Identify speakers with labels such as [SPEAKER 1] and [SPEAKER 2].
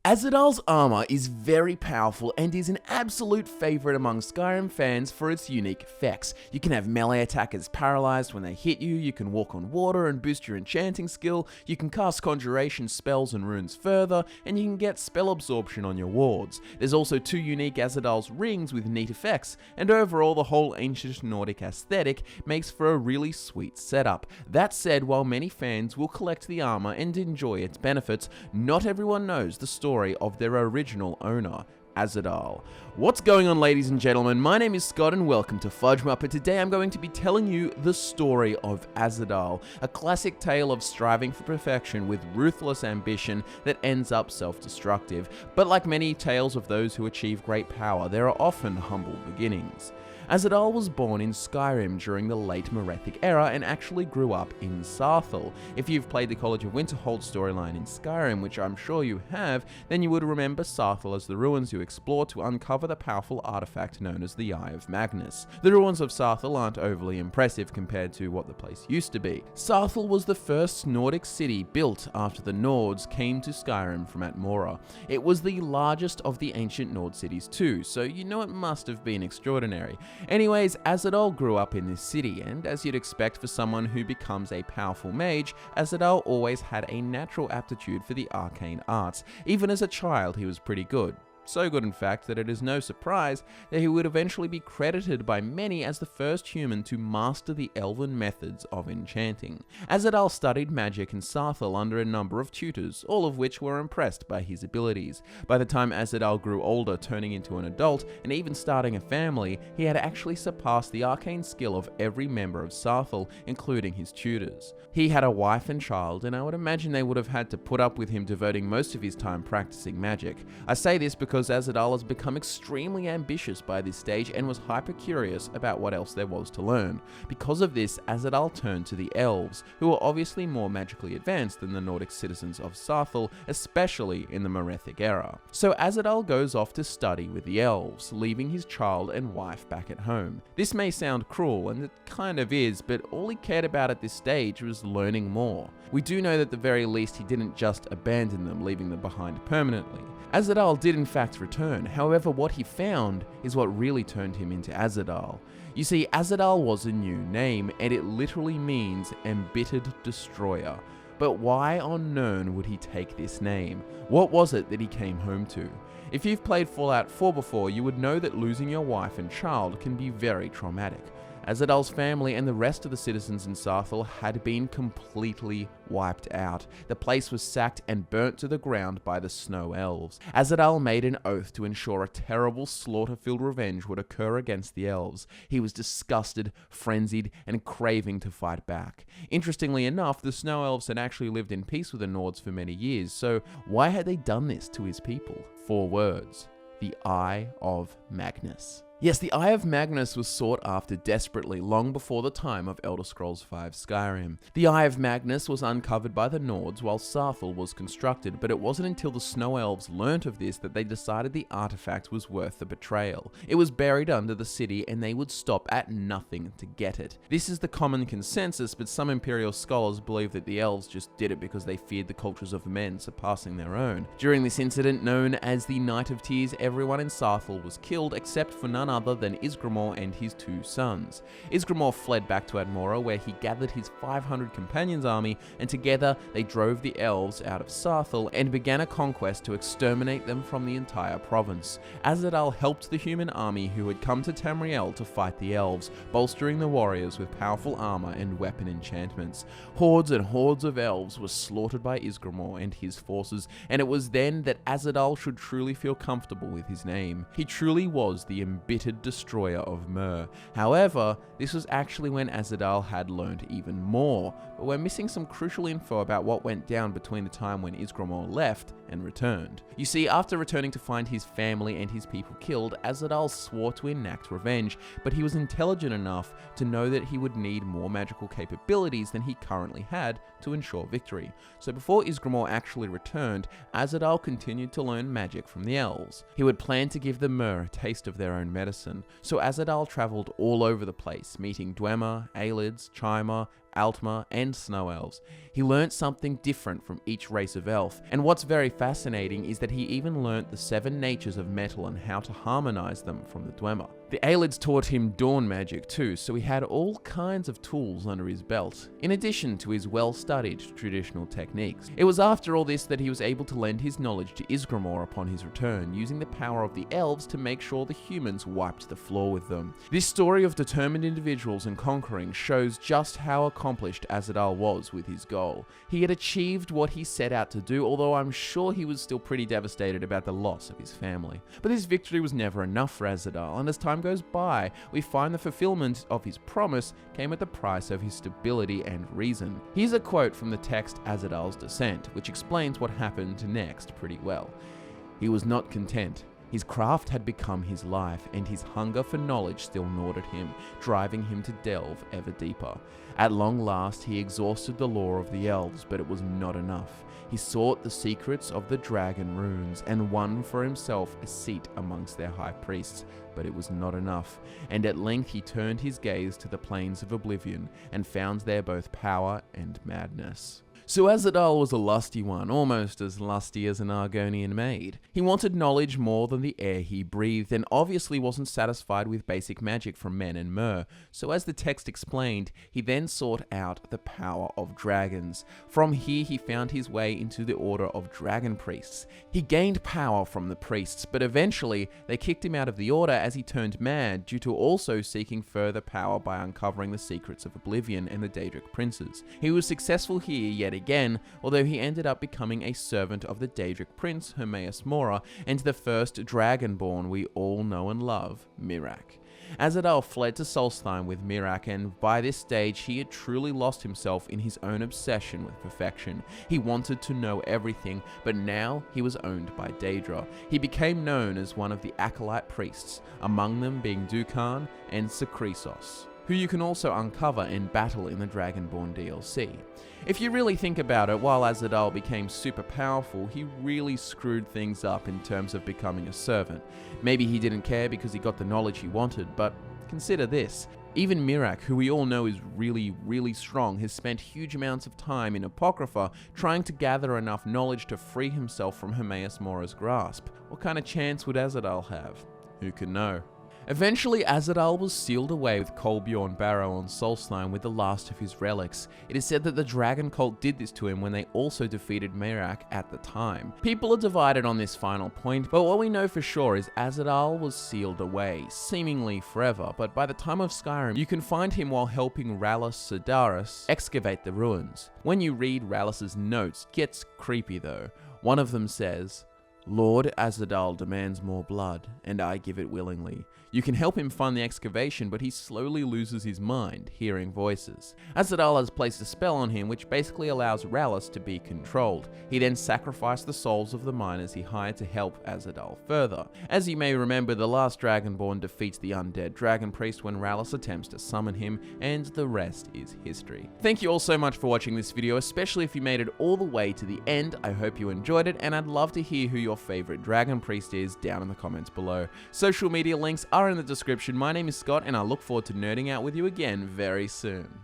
[SPEAKER 1] Ahzidal's armor is very powerful and is an absolute favorite among Skyrim fans for its unique effects. You can have melee attackers paralyzed when they hit you, you can walk on water and boost your enchanting skill, you can cast conjuration spells and runes further, and you can get spell absorption on your wards. There's also 2 unique Ahzidal's rings with neat effects, and overall the whole ancient Nordic aesthetic makes for a really sweet setup. That said, while many fans will collect the armor and enjoy its benefits, not everyone knows the story of their original owner, Azhidal. What's going on, ladies and gentlemen? My name is Scott and welcome to FudgeMuppet. Today I'm going to be telling you the story of Azhidal, a classic tale of striving for perfection with ruthless ambition that ends up self-destructive. But like many tales of those who achieve great power, there are often humble beginnings. Azhidal was born in Skyrim during the late Merethic era and actually grew up in Sarthal. If you've played the College of Winterhold storyline in Skyrim, which I'm sure you have, then you would remember Sarthal as the ruins you explore to uncover the powerful artifact known as the Eye of Magnus. The ruins of Sarthal aren't overly impressive compared to what the place used to be. Sarthal was the first Nordic city built after the Nords came to Skyrim from Atmora. It was the largest of the ancient Nord cities too, so you know it must have been extraordinary. Anyways, Ahzidal grew up in this city, and as you'd expect for someone who becomes a powerful mage, Ahzidal always had a natural aptitude for the arcane arts. Even as a child, he was pretty good. So good in fact that it is no surprise that he would eventually be credited by many as the first human to master the elven methods of enchanting. Ahzidal studied magic in Sarthal under a number of tutors, all of which were impressed by his abilities. By the time Ahzidal grew older, turning into an adult, and even starting a family, he had actually surpassed the arcane skill of every member of Sarthal, including his tutors. He had a wife and child, and I would imagine they would have had to put up with him devoting most of his time practicing magic. I say this because Ahzidal has become extremely ambitious by this stage and was hyper curious about what else there was to learn. Because of this, Ahzidal turned to the elves, who were obviously more magically advanced than the Nordic citizens of Sarthal, especially in the Merethic era. So Ahzidal goes off to study with the elves, leaving his child and wife back at home. This may sound cruel, and it kind of is, but all he cared about at this stage was learning more. We do know that at the very least he didn't just abandon them, leaving them behind permanently. Ahzidal did in fact return, however what he found is what really turned him into Ahzidal. You see, Ahzidal was a new name, and it literally means embittered destroyer. But why on Nirn would he take this name? What was it that he came home to? If you've played Fallout 4 before, you would know that losing your wife and child can be very traumatic. Ahzidal's family and the rest of the citizens in Sarthal had been completely wiped out. The place was sacked and burnt to the ground by the Snow Elves. Ahzidal made an oath to ensure a terrible slaughter-filled revenge would occur against the elves. He was disgusted, frenzied, and craving to fight back. Interestingly enough, the Snow Elves had actually lived in peace with the Nords for many years, so why had they done this to his people? 4 words: the Eye of Magnus. Yes, the Eye of Magnus was sought after desperately long before the time of Elder Scrolls V Skyrim. The Eye of Magnus was uncovered by the Nords while Sarthal was constructed, but it wasn't until the Snow Elves learnt of this that they decided the artifact was worth the betrayal. It was buried under the city and they would stop at nothing to get it. This is the common consensus, but some Imperial scholars believe that the Elves just did it because they feared the cultures of men surpassing their own. During this incident known as the Night of Tears, everyone in Sarthal was killed except for none other than Ysgramor and his 2 sons. Ysgramor fled back to Atmora, where he gathered his 500 companions army, and together they drove the elves out of Sarthal and began a conquest to exterminate them from the entire province. Ahzidal helped the human army who had come to Tamriel to fight the elves, bolstering the warriors with powerful armor and weapon enchantments. Hordes and hordes of elves were slaughtered by Ysgramor and his forces, and it was then that Ahzidal should truly feel comfortable with his name. He truly was the embittered destroyer of Myr. However, this was actually when Ahzidal had learned even more, but we're missing some crucial info about what went down between the time when Ysgramor left and returned. You see, after returning to find his family and his people killed, Ahzidal swore to enact revenge, but he was intelligent enough to know that he would need more magical capabilities than he currently had to ensure victory. So before Ysgramor actually returned, Ahzidal continued to learn magic from the elves. He would plan to give the Myr a taste of their own medicine, so Ahzidal travelled all over the place, meeting Dwemer, Aelids, Chimer, Altmer, and Snow Elves. He learnt something different from each race of elf, and what's very fascinating is that he even learnt the 7 natures of metal and how to harmonize them from the Dwemer. The Aelids taught him dawn magic too, so he had all kinds of tools under his belt, in addition to his well-studied traditional techniques. It was after all this that he was able to lend his knowledge to Ysgramor upon his return, using the power of the elves to make sure the humans wiped the floor with them. This story of determined individuals and conquering shows just how accomplished Ahzidal was with his goal. He had achieved what he set out to do, although I'm sure he was still pretty devastated about the loss of his family. But this victory was never enough for Ahzidal, and as time goes by, we find the fulfillment of his promise came at the price of his stability and reason. Here's a quote from the text Ahzidal's Descent, which explains what happened next pretty well. He was not content. His craft had become his life, and his hunger for knowledge still gnawed at him, driving him to delve ever deeper. At long last, he exhausted the lore of the elves, but it was not enough. He sought the secrets of the dragon runes, and won for himself a seat amongst their high priests, but it was not enough, and at length he turned his gaze to the plains of Oblivion, and found there both power and madness. So Ahzidal was a lusty one, almost as lusty as an Argonian maid. He wanted knowledge more than the air he breathed, and obviously wasn't satisfied with basic magic from men and Mer. So as the text explained, he then sought out the power of dragons. From here he found his way into the order of dragon priests. He gained power from the priests, but eventually they kicked him out of the order as he turned mad due to also seeking further power by uncovering the secrets of Oblivion and the Daedric princes. He was successful here yet again, although he ended up becoming a servant of the Daedric prince Hermaeus Mora and the first dragonborn we all know and love, Miraak. Ahzidal fled to Solstheim with Miraak, and by this stage he had truly lost himself in his own obsession with perfection. He wanted to know everything, but now he was owned by Daedra. He became known as one of the Acolyte priests, among them being Dukan and Sakrisos, who you can also uncover and battle in the Dragonborn DLC. If you really think about it, while Ahzidal became super powerful, he really screwed things up in terms of becoming a servant. Maybe he didn't care because he got the knowledge he wanted, but consider this. Even Miraak, who we all know is really strong, has spent huge amounts of time in Apocrypha trying to gather enough knowledge to free himself from Hermaeus Mora's grasp. What kind of chance would Ahzidal have? Who can know? Eventually, Ahzidal was sealed away with Kolbjorn Barrow on Solstheim with the last of his relics. It is said that the dragon cult did this to him when they also defeated Miraak at the time. People are divided on this final point, but what we know for sure is Ahzidal was sealed away, seemingly forever, but by the time of Skyrim, you can find him while helping Rallus Sedaris excavate the ruins. When you read Rallus's notes, it gets creepy though. One of them says, "Lord Ahzidal demands more blood, and I give it willingly. You can help him fund the excavation, but he slowly loses his mind, hearing voices." Ahzidal has placed a spell on him which basically allows Rallus to be controlled. He then sacrificed the souls of the miners he hired to help Ahzidal further. As you may remember, the last Dragonborn defeats the undead Dragon Priest when Rallus attempts to summon him, and the rest is history. Thank you all so much for watching this video, especially if you made it all the way to the end. I hope you enjoyed it, and I'd love to hear who your favorite Dragon Priest is down in the comments below. Social media links are in the description. My name is Scott, and I look forward to nerding out with you again very soon.